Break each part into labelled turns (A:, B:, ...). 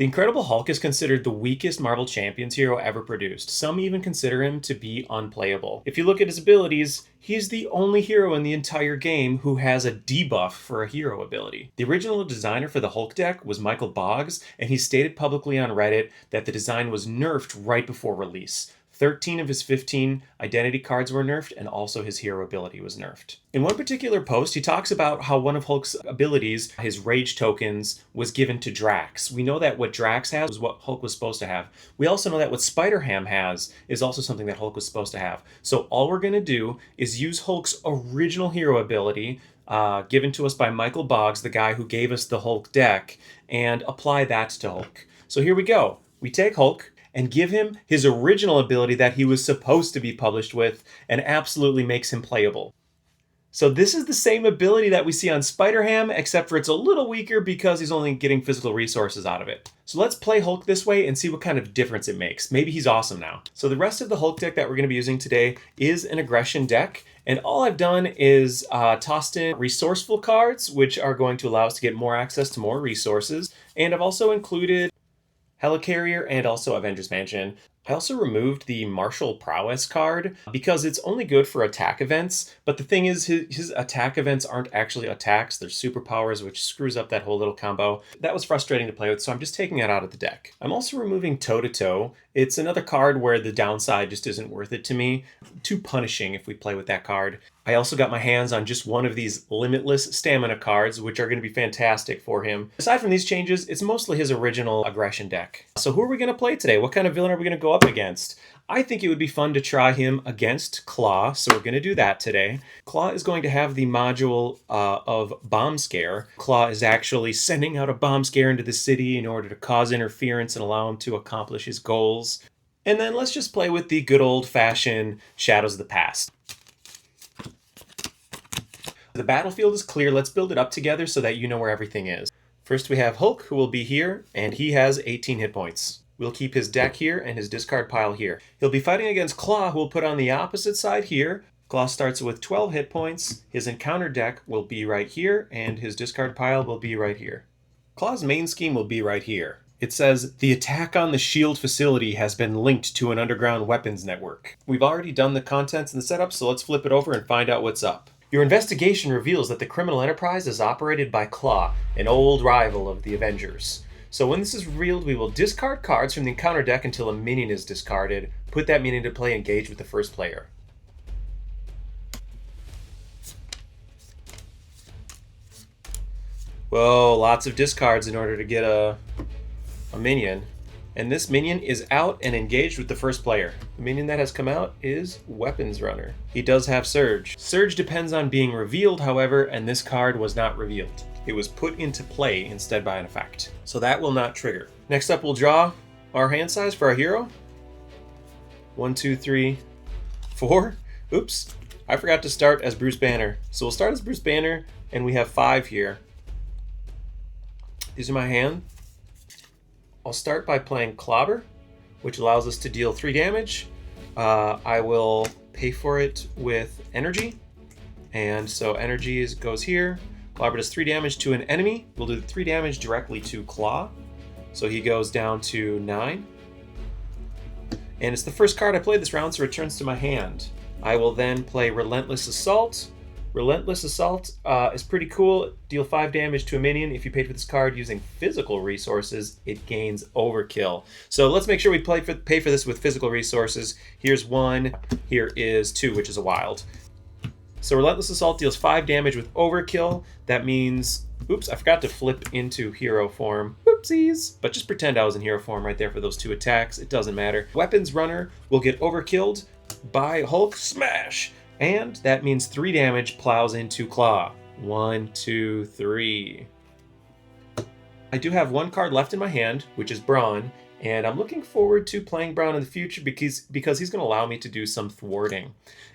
A: The Incredible Hulk is considered the weakest Marvel Champions hero ever produced. Some even consider him to be unplayable. If you look at his abilities, he's the only hero in the entire game who has a debuff for a hero ability. The original designer for the Hulk deck was Michael Boggs, and he stated publicly on Reddit that the design was nerfed right before release. 13 of his 15 identity cards were nerfed, and also his hero ability was nerfed. In one particular post, he talks about how one of Hulk's abilities, his rage tokens, was given to Drax. We know that what Drax has is what Hulk was supposed to have. We also know that what Spider-Ham has is also something that Hulk was supposed to have. So all we're going to do is use Hulk's original hero ability, given to us by Michael Boggs, the guy who gave us the Hulk deck, and apply that to Hulk. So here we go. We take Hulk and give him his original ability that he was supposed to be published with, and absolutely makes him playable. So this is the same ability that we see on Spider-Ham, except for it's a little weaker because he's only getting physical resources out of it. So let's play Hulk this way and see what kind of difference it makes. Maybe he's awesome now. So the rest of the Hulk deck that we're going to be using today is an aggression deck. And all I've done is tossed in resourceful cards, which are going to allow us to get more access to more resources. And I've also included Helicarrier and also Avengers Mansion. I also removed the Martial Prowess card because it's only good for attack events, but the thing is his attack events aren't actually attacks, they're superpowers, which screws up that whole little combo. That was frustrating to play with, so I'm just taking it out of the deck. I'm also removing Toe to Toe. It's another card where the downside just isn't worth it to me. Too punishing if we play with that card. I also got my hands on just one of these Limitless Stamina cards, which are going to be fantastic for him. Aside from these changes, it's mostly his original aggression deck. So who are we going to play today? What kind of villain are we going to go up against? I think it would be fun to try him against Klaw, so we're going to do that today. Klaw is going to have the module of Bomb Scare. Klaw is actually sending out a bomb scare into the city in order to cause interference and allow him to accomplish his goals. And then let's just play with the good old-fashioned Shadows of the Past. The battlefield is clear. Let's build it up together so that you know where everything is. First we have Hulk, who will be here, and he has 18 hit points. We'll keep his deck here and his discard pile here. He'll be fighting against Klaw, who will put on the opposite side here. Klaw starts with 12 hit points. His encounter deck will be right here, and his discard pile will be right here. Klaw's main scheme will be right here. It says, the attack on the shield facility has been linked to an underground weapons network. We've already done the contents and the setup, so let's flip it over and find out what's up. Your investigation reveals that the criminal enterprise is operated by Klaw, an old rival of the Avengers. So when this is revealed, we will discard cards from the encounter deck until a minion is discarded, put that minion into play, and engage with the first player. Whoa, lots of discards in order to get a minion. And this minion is out and engaged with the first player. The minion that has come out is Weapons Runner. He does have Surge. Surge depends on being revealed, however, and this card was not revealed. It was put into play instead by an effect. So that will not trigger. Next up, we'll draw our hand size for our hero. 1, 2, 3, 4. Oops, I forgot to start as Bruce Banner. So we'll start as Bruce Banner, and we have 5 here. These are my hand. I'll start by playing Clobber, which allows us to deal 3 damage. I will pay for it with energy. And so energy goes here. Clobber does 3 damage to an enemy. We'll do 3 damage directly to Klaw. So he goes down to 9. And it's the first card I played this round, so it returns to my hand. I will then play Relentless Assault. Relentless Assault is pretty cool. Deal 5 damage to a minion. If you paid for this card using physical resources, it gains Overkill. So let's make sure we pay for this with physical resources. Here's 1. Here is 2, which is a wild. So Relentless Assault deals 5 damage with Overkill. That means, oops, I forgot to flip into hero form. Whoopsies. But just pretend I was in hero form right there for those 2 attacks. It doesn't matter. Weapons Runner will get overkilled by Hulk Smash. And that means 3 damage plows into Klaw. 1, 2, 3. I do have 1 card left in my hand, which is Brawn, and I'm looking forward to playing Brawn in the future because he's going to allow me to do some thwarting.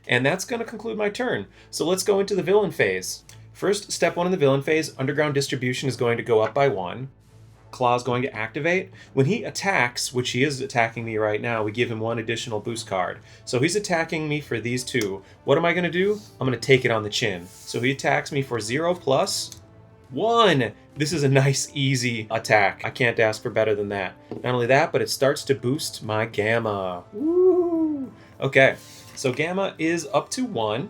A: And that's going to conclude my turn. So let's go into the villain phase. First, step 1 in the villain phase, Underground Distribution is going to go up by 1. Klaw is going to activate. When he attacks, which he is attacking me right now, we give him 1 additional boost card. So he's attacking me for these 2. What am I going to do? I'm going to take it on the chin. So he attacks me for 0+. 1. This is a nice, easy attack. I can't ask for better than that. Not only that, but it starts to boost my Gamma. Woo! Okay, so Gamma is up to 1.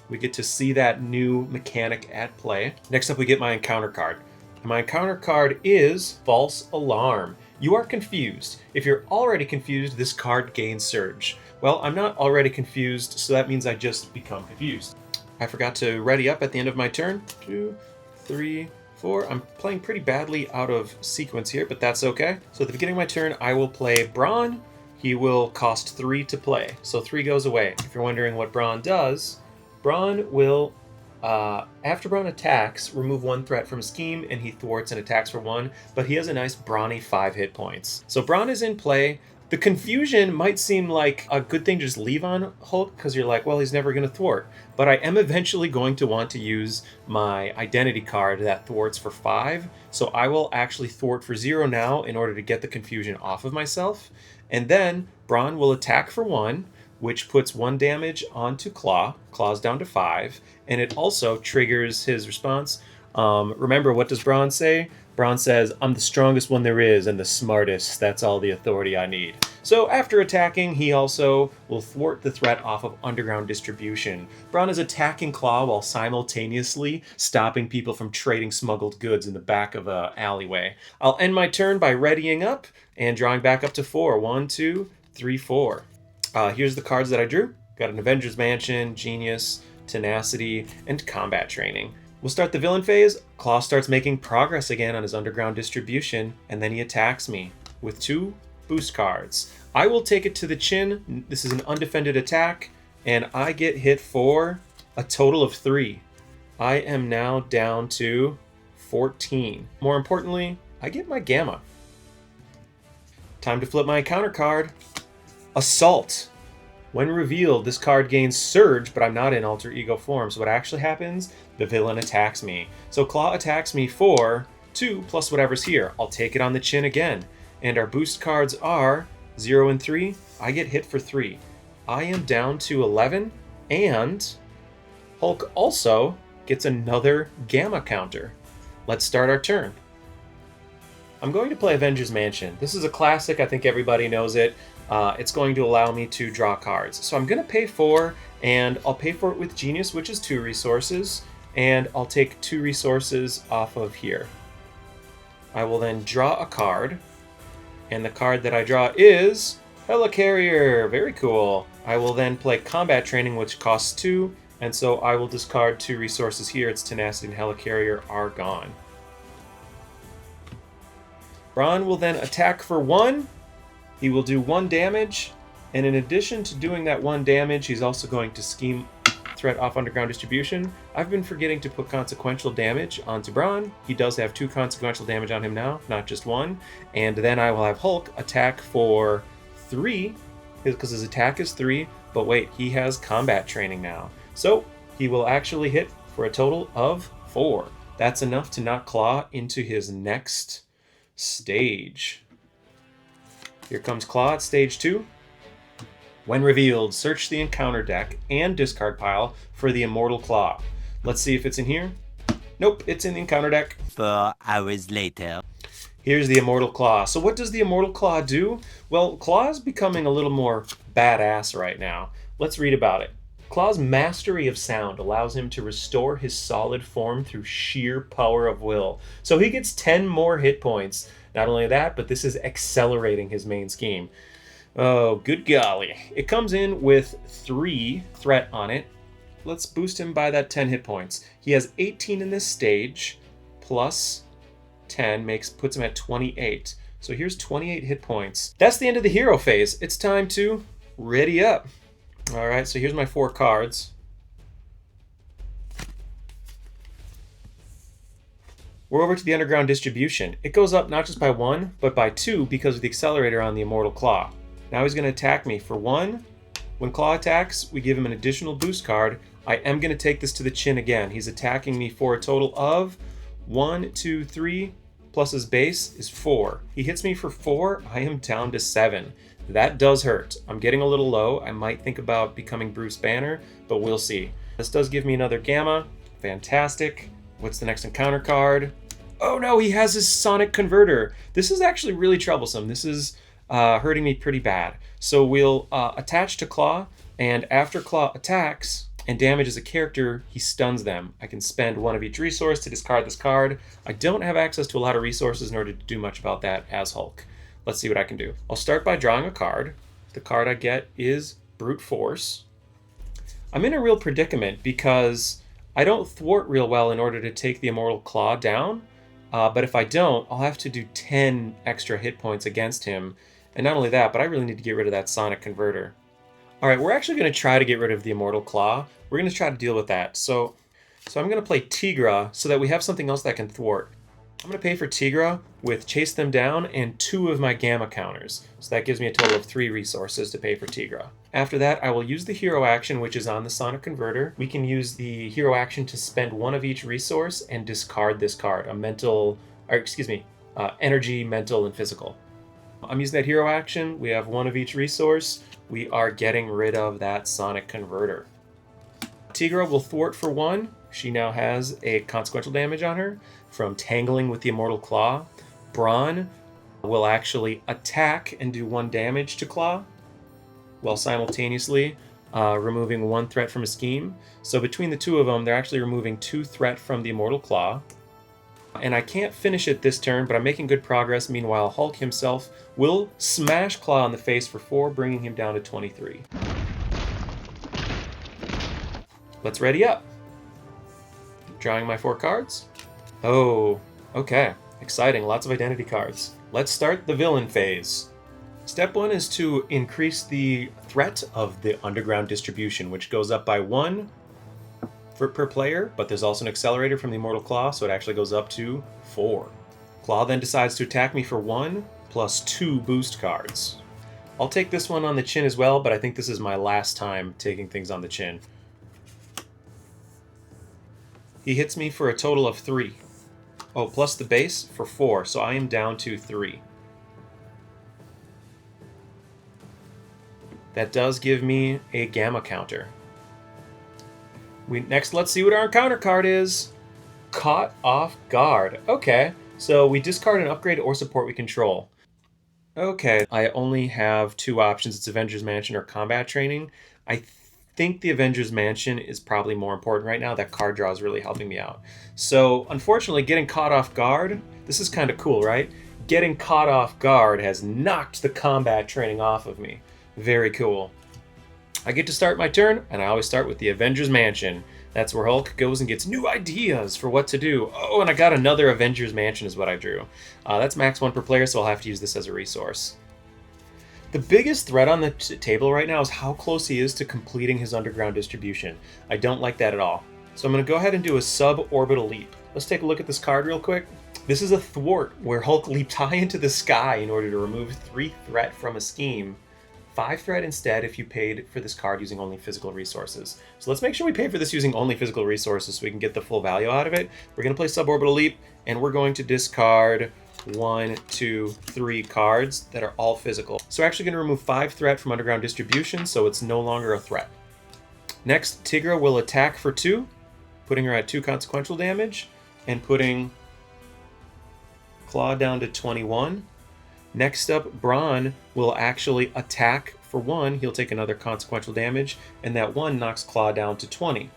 A: We get to see that new mechanic at play. Next up, we get my encounter card. My encounter card is False Alarm. You are confused. If you're already confused, this card gains Surge. Well, I'm not already confused, so that means I just become confused. I forgot to ready up at the end of my turn. 2, 3, 4. I'm playing pretty badly out of sequence here, but that's okay. So at the beginning of my turn, I will play Brawn. He will cost 3 to play, so 3 goes away. If you're wondering what Brawn does, Brawn will, after Brawn attacks, remove 1 threat from a scheme, and he thwarts and attacks for 1, but he has a nice brawny 5 hit points. So Brawn is in play. The confusion might seem like a good thing to just leave on Hulk, because you're like, well, he's never going to thwart. But I am eventually going to want to use my identity card that thwarts for 5, so I will actually thwart for 0 now in order to get the confusion off of myself. And then Brawn will attack for 1, which puts 1 damage onto Klaw. Klaw's down to 5, and it also triggers his response. Remember, what does Brawn say? Brawn says, I'm the strongest one there is and the smartest. That's all the authority I need. So after attacking, he also will thwart the threat off of underground distribution. Brawn is attacking Klaw while simultaneously stopping people from trading smuggled goods in the back of an alleyway. I'll end my turn by readying up and drawing back up to 4. 1, 2, 3, 4. Here's the cards that I drew. Got an Avengers Mansion, Genius, Tenacity, and Combat Training. We'll start the villain phase. Klaw starts making progress again on his underground distribution, and then he attacks me with 2 boost cards. I will take it to the chin. This is an undefended attack, and I get hit for a total of 3. I am now down to 14. More importantly, I get my Gamma. Time to flip my encounter card. Assault. When revealed, this card gains Surge, but I'm not in alter ego form. So what actually happens? The villain attacks me. So Klaw attacks me for 2 plus whatever's here. I'll take it on the chin again. And our boost cards are 0 and 3. I get hit for 3. I am down to 11. And Hulk also gets another Gamma counter. Let's start our turn. I'm going to play Avengers Mansion. This is a classic. I think everybody knows it. It's going to allow me to draw cards. So I'm going to pay 4, and I'll pay for it with Genius, which is 2 resources, and I'll take 2 resources off of here. I will then draw a card, and the card that I draw is Helicarrier. Very cool. I will then play Combat Training, which costs 2, and so I will discard 2 resources here. Its Tenacity and Helicarrier are gone. Brawn will then attack for 1. He will do 1 damage, and in addition to doing that 1 damage, he's also going to scheme threat off underground distribution. I've been forgetting to put consequential damage onto Brawn. He does have 2 consequential damage on him now, not just 1. And then I will have Hulk attack for 3, because his attack is 3, but wait, he has combat training now. So he will actually hit for a total of 4. That's enough to knock Klaw into his next stage. Here comes Klaw at stage 2. When revealed, search the encounter deck and discard pile for the Immortal Klaw. Let's see if it's in here. Nope, it's in the encounter deck.
B: 4 hours later.
A: Here's the Immortal Klaw. So what does the Immortal Klaw do? Well, Klaw is becoming a little more badass right now. Let's read about it. Klaw's mastery of sound allows him to restore his solid form through sheer power of will. So he gets 10 more hit points. Not only that, but this is accelerating his main scheme. Oh, good golly. It comes in with 3 threat on it. Let's boost him by that 10 hit points. He has 18 in this stage, plus 10 puts him at 28. So here's 28 hit points. That's the end of the hero phase. It's time to ready up. All right, so here's my 4 cards. We're over to the underground distribution. It goes up not just by 1, but by 2 because of the accelerator on the Immortal Klaw. Now he's going to attack me for 1. When Klaw attacks, we give him an additional boost card. I am going to take this to the chin again. He's attacking me for a total of 1, 2, 3, plus his base is 4. He hits me for 4. I am down to 7. That does hurt. I'm getting a little low. I might think about becoming Bruce Banner, but we'll see. This does give me another Gamma. Fantastic. What's the next encounter card? Oh no, he has his Sonic Converter. This is actually really troublesome. This is hurting me pretty bad. So we'll attach to Klaw, and after Klaw attacks and damages a character, he stuns them. I can spend one of each resource to discard this card. I don't have access to a lot of resources in order to do much about that as Hulk. Let's see what I can do. I'll start by drawing a card. The card I get is Brute Force. I'm in a real predicament because I don't thwart real well in order to take the Immortal Klaw down. But if I don't, I'll have to do 10 extra hit points against him. And not only that, but I really need to get rid of that Sonic Converter. Alright, we're actually going to try to get rid of the Immortal Klaw. We're going to try to deal with that. So I'm going to play Tigra so that we have something else that can thwart. I'm going to pay for Tigra with Chase Them Down and 2 of my Gamma counters. So that gives me a total of 3 resources to pay for Tigra. After that, I will use the hero action, which is on the Sonic Converter. We can use the hero action to spend 1 of each resource and discard this card. Energy, mental, and physical. I'm using that hero action. We have 1 of each resource. We are getting rid of that Sonic Converter. Tigra will thwart for 1. She now has a consequential damage on her from tangling with the Immortal Klaw. Brawn will actually attack and do 1 damage to Klaw, while simultaneously removing 1 threat from a scheme. So between the 2 of them, they're actually removing 2 threat from the Immortal Klaw. And I can't finish it this turn, but I'm making good progress. Meanwhile, Hulk himself will smash Klaw in the face for 4, bringing him down to 23. Let's ready up. Drawing my 4 cards. Oh, okay. Exciting. Lots of identity cards. Let's start the villain phase. Step 1 is to increase the threat of the underground distribution, which goes up by 1 per player, but there's also an accelerator from the Immortal Klaw, so it actually goes up to 4. Klaw then decides to attack me for 1, plus 2 boost cards. I'll take this one on the chin as well, but I think this is my last time taking things on the chin. He hits me for a total of 3. Oh, plus the base for 4, so I am down to 3. That does give me a Gamma counter. Next, let's see what our encounter card is. Caught Off Guard. Okay, so we discard an upgrade or support we control. Okay, I only have 2 options. It's Avengers Mansion or Combat Training. I think the Avengers Mansion is probably more important right now. That card draw is really helping me out. So, unfortunately, getting caught off guard, this is kind of cool, right? Getting caught off guard has knocked the Combat Training off of me. Very cool. I get to start my turn, and I always start with the Avengers Mansion. That's where Hulk goes and gets new ideas for what to do. Oh, and I got another Avengers Mansion is what I drew. That's max 1 per player, so I'll have to use this as a resource. The biggest threat on the table right now is how close he is to completing his underground distribution. I don't like that at all. So I'm going to go ahead and do a suborbital leap. Let's take a look at this card real quick. This is a thwart where Hulk leaped high into the sky in order to remove 3 threat from a scheme. 5 threat instead if you paid for this card using only physical resources. So let's make sure we pay for this using only physical resources so we can get the full value out of it. We're going to play Suborbital Leap, and we're going to discard 1, 2, 3 cards that are all physical. So we're actually going to remove 5 threat from Underground Distribution, so it's no longer a threat. Next, Tigra will attack for 2, putting her at 2 consequential damage, and putting Klaw down to 21. Next up, Brawn will actually attack for 1. He'll take another consequential damage, and that 1 knocks Klaw down to 20.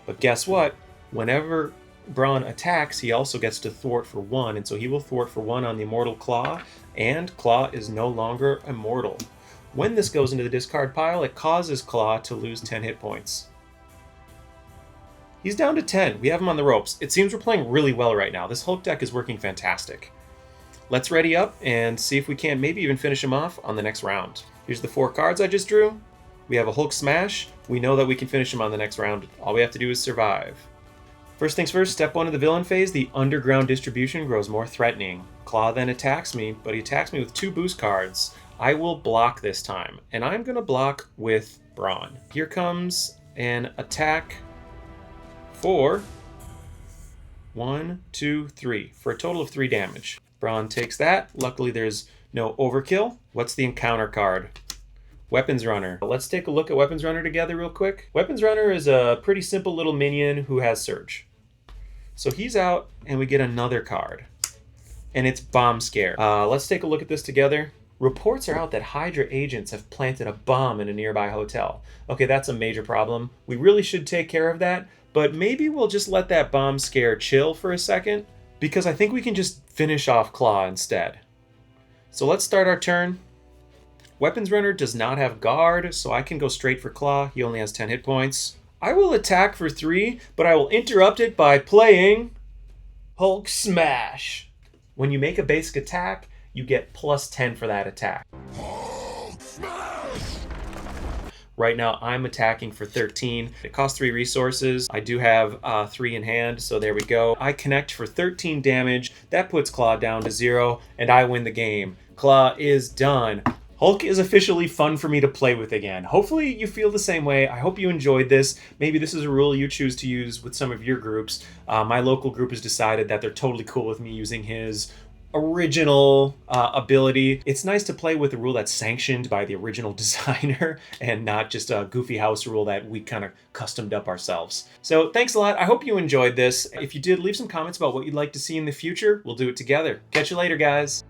A: But guess what? Whenever Brawn attacks, he also gets to thwart for 1, and so he will thwart for 1 on the Immortal Klaw, and Klaw is no longer immortal. When this goes into the discard pile, it causes Klaw to lose 10 hit points. He's down to 10. We have him on the ropes. It seems we're playing really well right now. This Hulk deck is working fantastic. Let's ready up and see if we can't maybe even finish him off on the next round. Here's the 4 cards I just drew. We have a Hulk smash. We know that we can finish him on the next round. All we have to do is survive. First things first, step 1 of the villain phase, the underground distribution grows more threatening. Klaw then attacks me, but he attacks me with 2 boost cards. I will block this time, and I'm going to block with Brawn. Here comes an attack for 1, 2, 3, for a total of 3 damage. Brawn takes that. Luckily, there's no overkill. What's the encounter card? Weapons Runner. Let's take a look at Weapons Runner together real quick. Weapons Runner is a pretty simple little minion who has Surge. So he's out, and we get another card. And it's Bomb Scare. Let's take a look at this together. Reports are out that Hydra agents have planted a bomb in a nearby hotel. Okay, that's a major problem. We really should take care of that, but maybe we'll just let that Bomb Scare chill for a second, because I think we can just finish off Klaw instead. So let's start our turn. Weapons Runner does not have guard, so I can go straight for Klaw. He only has 10 hit points. I will attack for 3, but I will interrupt it by playing Hulk Smash. When you make a basic attack, you get plus 10 for that attack. Right now, I'm attacking for 13. It costs 3 resources. I do have 3 in hand, so there we go. I connect for 13 damage. That puts Klaw down to 0, and I win the game. Klaw is done. Hulk is officially fun for me to play with again. Hopefully you feel the same way. I hope you enjoyed this. Maybe this is a rule you choose to use with some of your groups. My local group has decided that they're totally cool with me using his original ability. It's nice to play with a rule that's sanctioned by the original designer and not just a goofy house rule that we kind of customed up ourselves. So thanks a lot. I hope you enjoyed this. If you did, leave some comments about what you'd like to see in the future. We'll do it together. Catch you later, guys.